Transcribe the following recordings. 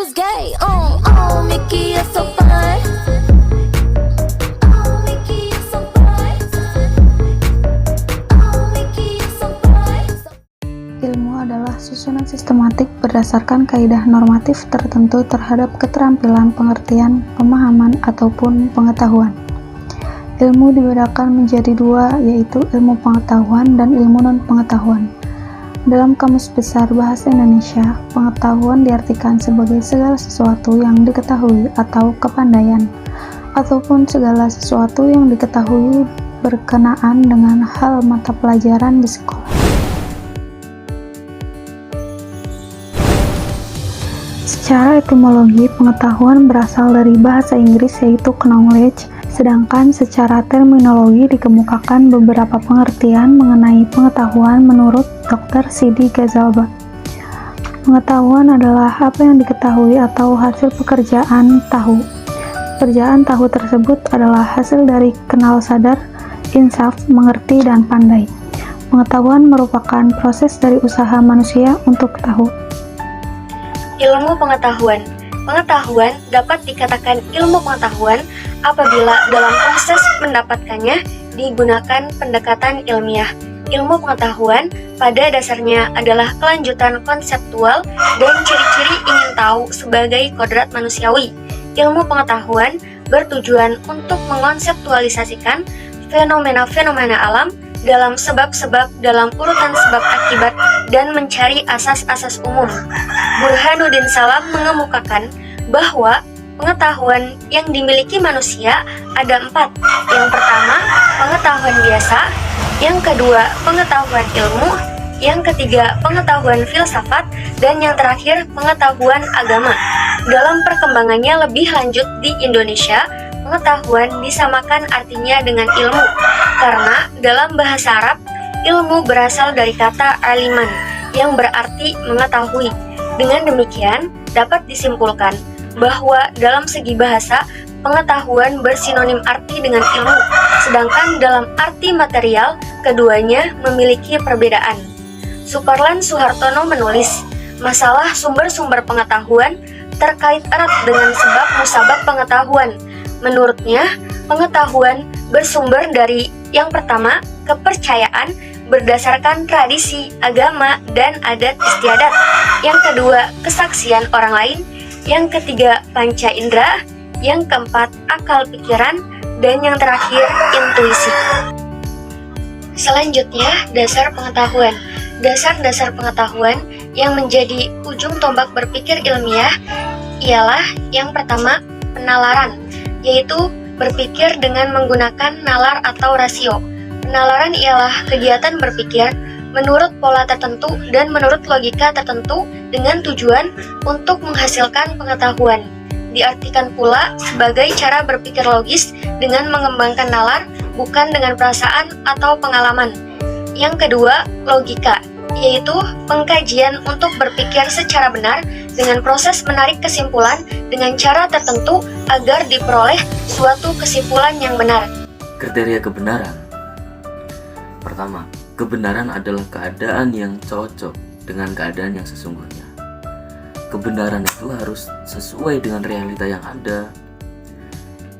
is gay. Oh, Mickey, you're so fine. Oh, Mickey, you're so fine. Oh, Mickey, you're so fine. Ilmu adalah susunan sistematik berdasarkan kaidah normatif tertentu terhadap keterampilan, pengertian, pemahaman, ataupun pengetahuan. Ilmu dibedakan menjadi dua, yaitu ilmu pengetahuan dan ilmu non-pengetahuan. Dalam Kamus Besar Bahasa Indonesia, pengetahuan diartikan sebagai segala sesuatu yang diketahui atau kepandaian, ataupun segala sesuatu yang diketahui berkenaan dengan hal mata pelajaran di sekolah. Secara etimologi, pengetahuan berasal dari bahasa Inggris yaitu knowledge, sedangkan secara terminologi dikemukakan beberapa pengertian mengenai pengetahuan menurut Dr. Sidi Ghazalba. Pengetahuan adalah apa yang diketahui atau hasil pekerjaan tahu. Pekerjaan tahu tersebut adalah hasil dari kenal sadar, insaf, mengerti, dan pandai. Pengetahuan merupakan proses dari usaha manusia untuk tahu. Ilmu pengetahuan. Pengetahuan dapat dikatakan ilmu pengetahuan apabila dalam proses mendapatkannya digunakan pendekatan ilmiah. Ilmu pengetahuan pada dasarnya adalah kelanjutan konseptual dan ciri-ciri ingin tahu sebagai kodrat manusiawi. Ilmu pengetahuan bertujuan untuk mengkonseptualisasikan fenomena-fenomena alam dalam sebab-sebab dalam urutan sebab akibat dan mencari asas-asas umum. Burhanuddin Salam mengemukakan bahwa pengetahuan yang dimiliki manusia ada 4. Yang pertama, pengetahuan biasa. Yang kedua, pengetahuan ilmu. Yang ketiga, pengetahuan filsafat. Dan yang terakhir, pengetahuan agama. Dalam perkembangannya lebih lanjut di Indonesia, pengetahuan disamakan artinya dengan ilmu. Karena dalam bahasa Arab, ilmu berasal dari kata aliman, yang berarti mengetahui. Dengan demikian, dapat disimpulkan bahwa dalam segi bahasa, pengetahuan bersinonim arti dengan ilmu, sedangkan dalam arti material, keduanya memiliki perbedaan. Suparlan Suhartono menulis, masalah sumber-sumber pengetahuan terkait erat dengan sebab musabab pengetahuan. Menurutnya, pengetahuan bersumber dari yang pertama, kepercayaan berdasarkan tradisi, agama, dan adat istiadat. Yang kedua, kesaksian orang lain. Yang ketiga, panca indera. Yang keempat, akal pikiran. Dan yang terakhir, intuisi. Selanjutnya, dasar pengetahuan. Dasar-dasar pengetahuan yang menjadi ujung tombak berpikir ilmiah ialah yang pertama, penalaran, yaitu berpikir dengan menggunakan nalar atau rasio. Penalaran ialah kegiatan berpikir menurut pola tertentu dan menurut logika tertentu dengan tujuan untuk menghasilkan pengetahuan. Diartikan pula sebagai cara berpikir logis dengan mengembangkan nalar, bukan dengan perasaan atau pengalaman. Yang kedua, logika, yaitu pengkajian untuk berpikir secara benar dengan proses menarik kesimpulan dengan cara tertentu agar diperoleh suatu kesimpulan yang benar. Kriteria kebenaran. Pertama, kebenaran adalah keadaan yang cocok dengan keadaan yang sesungguhnya. Kebenaran itu harus sesuai dengan realita yang ada.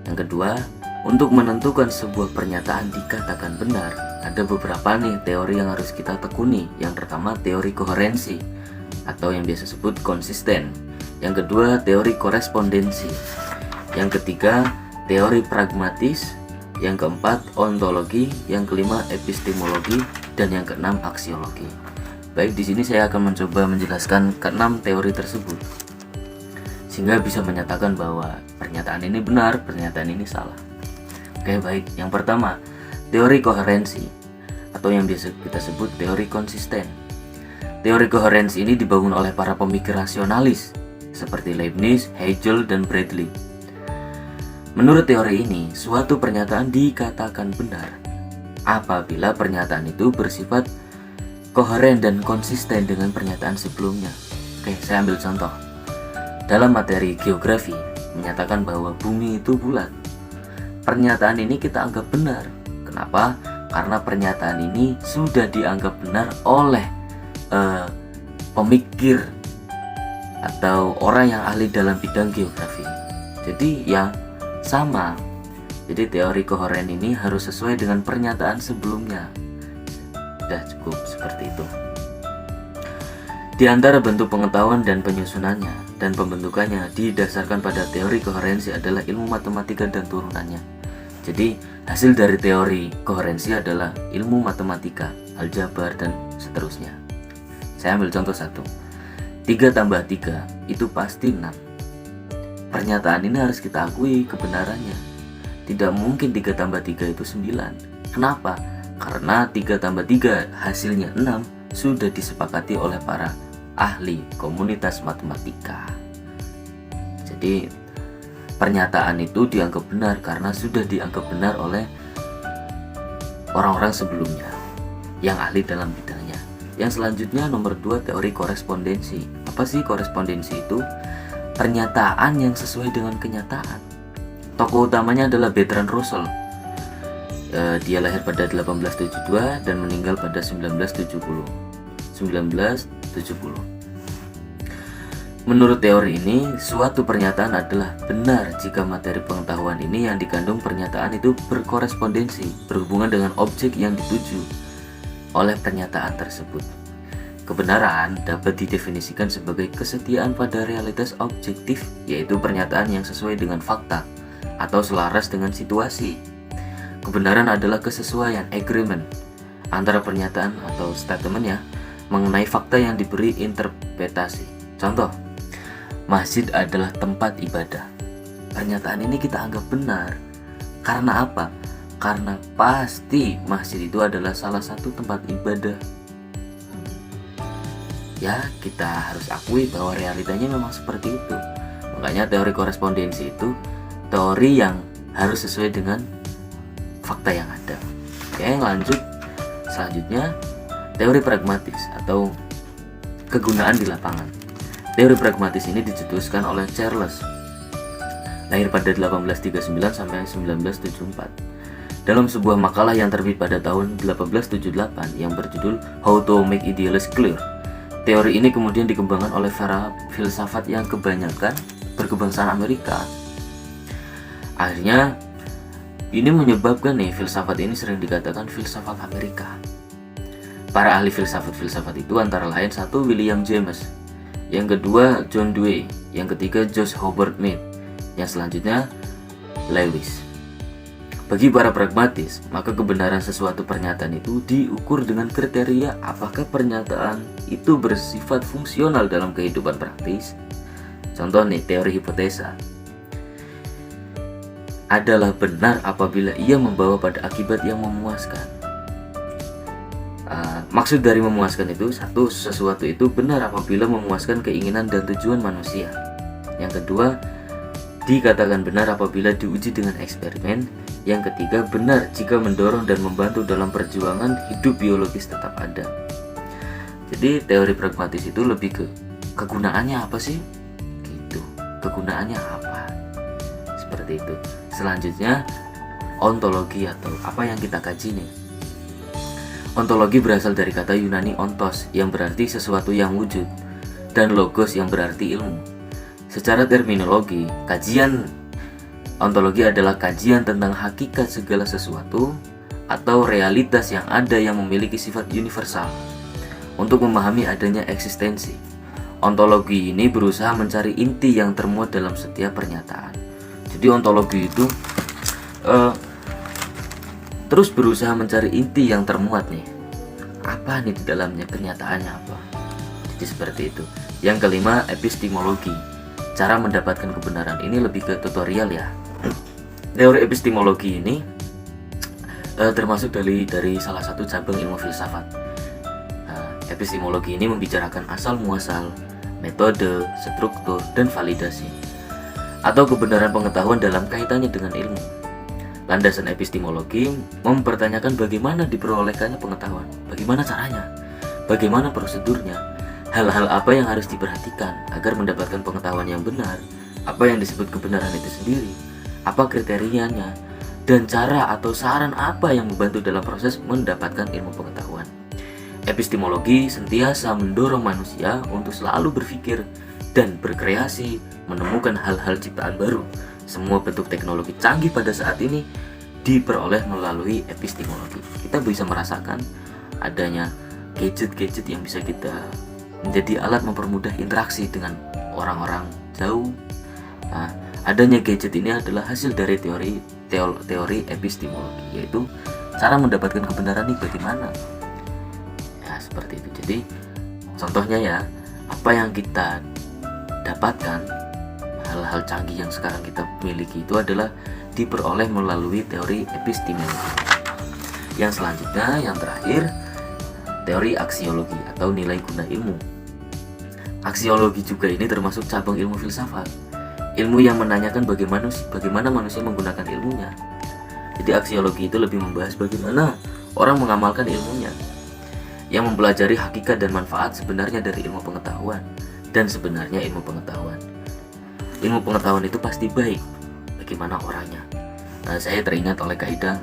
Yang kedua, untuk menentukan sebuah pernyataan dikatakan benar, ada beberapa teori yang harus kita tekuni. Yang pertama, teori koherensi atau yang biasa sebut konsisten. Yang kedua, teori korespondensi. Yang ketiga, teori pragmatis. Yang keempat, ontologi. Yang kelima, epistemologi. Dan yang keenam, aksiologi. Baik, di sini saya akan mencoba menjelaskan keenam teori tersebut sehingga bisa menyatakan bahwa pernyataan ini benar, pernyataan ini salah. Oke, baik. Yang pertama, teori koherensi atau yang biasa kita sebut teori konsisten. Teori koherensi ini dibangun oleh para pemikir rasionalis seperti Leibniz, Hegel, dan Bradley. Menurut teori ini, suatu pernyataan dikatakan benar apabila pernyataan itu bersifat koheren dan konsisten dengan pernyataan sebelumnya. Oke, saya ambil contoh. Dalam materi geografi, menyatakan bahwa bumi itu bulat. Pernyataan ini kita anggap benar. Kenapa? Karena pernyataan ini sudah dianggap benar oleh pemikir atau orang yang ahli dalam bidang geografi. Jadi ya sama. Jadi teori koheren ini harus sesuai dengan pernyataan sebelumnya. Sudah cukup seperti itu. Di antara bentuk pengetahuan dan penyusunannya dan pembentukannya didasarkan pada teori koherensi adalah ilmu matematika dan turunannya. Jadi hasil dari teori koherensi adalah ilmu matematika, aljabar, dan seterusnya. Saya ambil contoh satu. 3 tambah 3 itu pasti 6. Pernyataan ini harus kita akui kebenarannya. Tidak mungkin 3 tambah 3 itu 9. Kenapa? Karena 3 tambah 3 hasilnya 6 sudah disepakati oleh para ahli komunitas matematika. Jadi pernyataan itu dianggap benar karena sudah dianggap benar oleh orang-orang sebelumnya yang ahli dalam bidangnya. Yang selanjutnya nomor 2, teori korespondensi. Apa sih korespondensi itu? Pernyataan yang sesuai dengan kenyataan. Tokoh utamanya adalah Bertrand Russell. Dia lahir pada 1872 dan meninggal pada 1970. Menurut teori ini, suatu pernyataan adalah benar jika materi pengetahuan ini yang dikandung pernyataan itu berkorespondensi, berhubungan dengan objek yang dituju oleh pernyataan tersebut. Kebenaran dapat didefinisikan sebagai kesetiaan pada realitas objektif, yaitu pernyataan yang sesuai dengan fakta atau selaras dengan situasi. Kebenaran adalah kesesuaian, agreement, antara pernyataan atau statementnya mengenai fakta yang diberi interpretasi. Contoh, masjid adalah tempat ibadah. Pernyataan ini kita anggap benar. Karena apa? Karena pasti masjid itu adalah salah satu tempat ibadah. Ya, kita harus akui bahwa realitanya memang seperti itu. Makanya teori korespondensi itu teori yang harus sesuai dengan fakta yang ada. Oke, lanjut. Selanjutnya, teori pragmatis atau kegunaan di lapangan. Teori pragmatis ini dicetuskan oleh Charles, lahir pada 1839 sampai 1974. Dalam sebuah makalah yang terbit pada tahun 1878 yang berjudul How to Make Idealists Clear. Teori ini kemudian dikembangkan oleh para filsafat yang kebanyakan berkebangsaan Amerika. Akhirnya ini menyebabkan filsafat ini sering dikatakan filsafat Amerika. Para ahli filsafat itu antara lain satu William James, yang kedua John Dewey, yang ketiga George Herbert Mead, yang selanjutnya Lewis. Bagi para pragmatis, maka kebenaran sesuatu pernyataan itu diukur dengan kriteria apakah pernyataan itu bersifat fungsional dalam kehidupan praktis. Contoh teori hipotesa adalah benar apabila ia membawa pada akibat yang memuaskan. Maksud dari memuaskan itu, satu, sesuatu itu benar apabila memuaskan keinginan dan tujuan manusia. Yang kedua, dikatakan benar apabila diuji dengan eksperimen. Yang ketiga, benar jika mendorong dan membantu dalam perjuangan hidup biologis tetap ada. Jadi teori pragmatis itu lebih ke kegunaannya apa sih? Gitu. Kegunaannya apa? Seperti itu. Selanjutnya, ontologi atau apa yang kita kaji nih. Ontologi berasal dari kata Yunani ontos yang berarti sesuatu yang wujud dan logos yang berarti ilmu. Secara terminologi, kajian ontologi adalah kajian tentang hakikat segala sesuatu atau realitas yang ada yang memiliki sifat universal untuk memahami adanya eksistensi. Ontologi ini berusaha mencari inti yang termuat dalam setiap pernyataan. Jadi ontologi itu terus berusaha mencari inti yang termuat nih. Apa nih di dalamnya, kenyataannya apa? Jadi seperti itu. Yang kelima, epistemologi. Cara mendapatkan kebenaran ini lebih ke tutorial ya. Teori epistemologi ini termasuk dari salah satu cabang ilmu filsafat. Epistemologi ini membicarakan asal muasal, metode, struktur, dan validasi atau kebenaran pengetahuan dalam kaitannya dengan ilmu. Landasan epistemologi mempertanyakan bagaimana diperolehkannya pengetahuan, bagaimana caranya, bagaimana prosedurnya, hal-hal apa yang harus diperhatikan agar mendapatkan pengetahuan yang benar, apa yang disebut kebenaran itu sendiri, apa kriterianya, dan cara atau saran apa yang membantu dalam proses mendapatkan ilmu pengetahuan. Epistemologi sentiasa mendorong manusia untuk selalu berpikir dan berkreasi, menemukan hal-hal ciptaan baru. Semua bentuk teknologi canggih pada saat ini diperoleh melalui epistemologi. Kita bisa merasakan adanya gadget-gadget yang bisa kita menjadi alat mempermudah interaksi dengan orang-orang jauh. Nah, adanya gadget ini adalah hasil dari teori epistemologi, yaitu cara mendapatkan kebenaran ini bagaimana. Ya, seperti itu. Jadi contohnya ya, apa yang kita dapatkan, hal-hal canggih yang sekarang kita miliki itu adalah diperoleh melalui teori epistemologi. Yang selanjutnya, yang terakhir, teori aksiologi atau nilai guna ilmu. Aksiologi juga ini termasuk cabang ilmu filsafat, ilmu yang menanyakan bagaimana manusia menggunakan ilmunya. Jadi aksiologi itu lebih membahas bagaimana orang mengamalkan ilmunya, yang mempelajari hakikat dan manfaat sebenarnya dari ilmu pengetahuan. Dan sebenarnya ilmu pengetahuan itu pasti baik, bagaimana orangnya. Nah, saya teringat oleh kaidah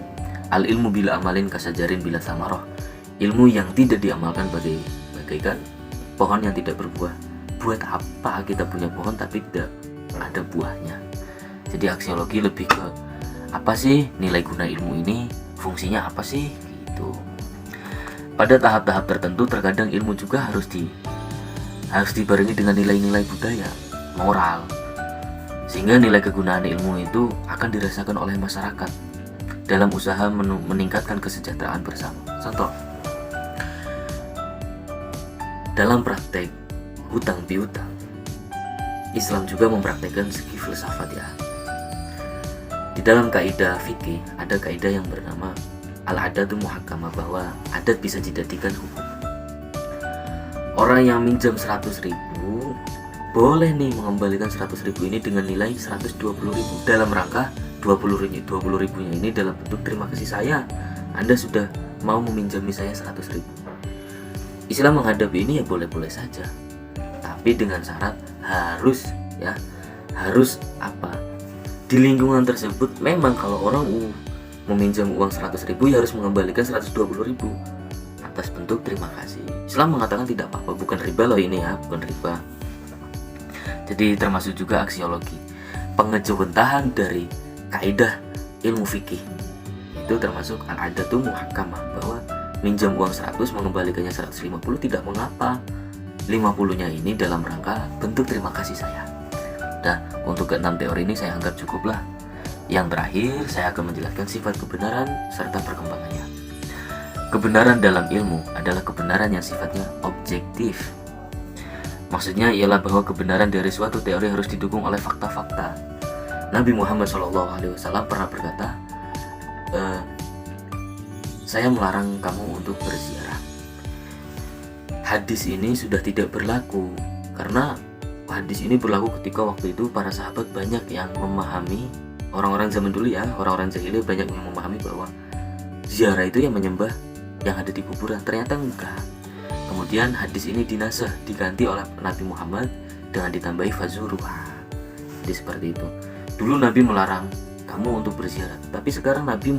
al ilmu bila amalin kasajarin bila samaroh. Ilmu yang tidak diamalkan bagaikan pohon yang tidak berbuah. Buat apa kita punya pohon tapi tidak ada buahnya? Jadi aksiologi lebih ke apa sih nilai guna ilmu ini, fungsinya apa sih gitu. Pada tahap-tahap tertentu terkadang ilmu juga harus dibarengi dengan nilai-nilai budaya, moral, sehingga nilai kegunaan ilmu itu akan dirasakan oleh masyarakat dalam usaha meningkatkan kesejahteraan bersama. Contoh, dalam praktek hutang piutang, Islam juga mempraktekkan segi filsafat ya. Di dalam kaidah fikih ada kaidah yang bernama al-adatu muhakkamah, bahwa adat bisa dijadikan hukum. Orang yang minjam 100.000 boleh nih mengembalikan 100.000 ini dengan nilai 120.000 dalam rangka 20.000 nya ini dalam bentuk terima kasih saya, Anda sudah mau meminjami saya 100.000. Islam menghadapi ini ya boleh-boleh saja, tapi dengan syarat harus apa? Di lingkungan tersebut memang kalau orang meminjam uang 100.000 ya harus mengembalikan 120.000 atas bentuk terima kasih. Islam mengatakan tidak apa-apa, bukan riba loh ini ya, bukan riba. Jadi termasuk juga aksiologi, pengejawentahan dari kaidah ilmu fikih itu termasuk al-adatu muhakkamah, bahwa minjam uang 100 mengembalikannya 150 tidak mengapa. 50-nya ini dalam rangka bentuk terima kasih saya. Nah, untuk ke-6 teori ini saya anggap cukuplah. Yang terakhir, saya akan menjelaskan sifat kebenaran serta perkembangannya. Kebenaran dalam ilmu adalah kebenaran yang sifatnya objektif. Maksudnya ialah bahwa kebenaran dari suatu teori harus didukung oleh fakta-fakta. Nabi Muhammad SAW pernah berkata, saya melarang kamu untuk berziarah. Hadis ini sudah tidak berlaku, karena hadis ini berlaku ketika waktu itu para sahabat banyak yang memahami, orang-orang zaman dulu ya, orang-orang jahiliyah banyak yang memahami bahwa ziarah itu yang menyembah yang ada di kuburan. Ternyata enggak. Kemudian hadis ini dinasah, diganti oleh Nabi Muhammad dengan ditambahi fazuruha. Jadi seperti itu. Dulu Nabi melarang kamu untuk berziarah, tapi sekarang Nabi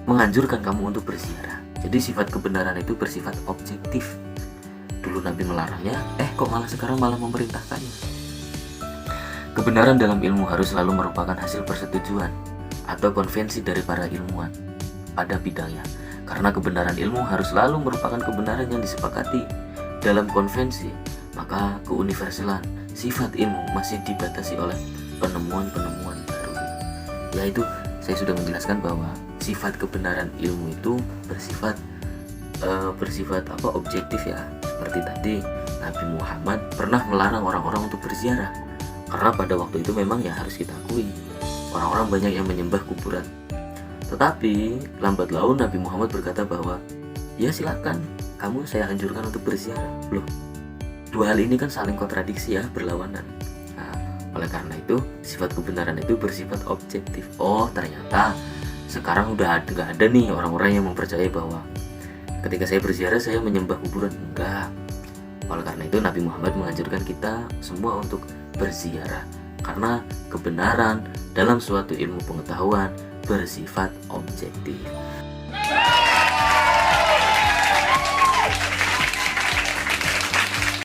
menganjurkan kamu untuk berziarah. Jadi sifat kebenaran itu bersifat objektif. Dulu Nabi melarangnya, kok sekarang malah memerintahkannya. Kebenaran dalam ilmu harus selalu merupakan hasil persetujuan atau konvensi dari para ilmuwan pada bidangnya. Karena kebenaran ilmu harus selalu merupakan kebenaran yang disepakati dalam konvensi, maka keuniversalan sifat ilmu masih dibatasi oleh penemuan-penemuan baru. Yaitu saya sudah menjelaskan bahwa sifat kebenaran ilmu itu bersifat objektif ya. Seperti tadi Nabi Muhammad pernah melarang orang-orang untuk berziarah, karena pada waktu itu memang ya harus kita akui orang-orang banyak yang menyembah kuburan. Tetapi lambat laun Nabi Muhammad berkata bahwa ya silakan, kamu saya anjurkan untuk berziarah. Loh, dua hal ini kan saling kontradiksi ya, berlawanan. Nah, oleh karena itu sifat kebenaran itu bersifat objektif. Oh ternyata sekarang udah nggak ada nih orang-orang yang mempercayai bahwa ketika saya berziarah saya menyembah kuburan. Enggak. Oleh karena itu Nabi Muhammad menganjurkan kita semua untuk berziarah, karena kebenaran dalam suatu ilmu pengetahuan bersifat objektif.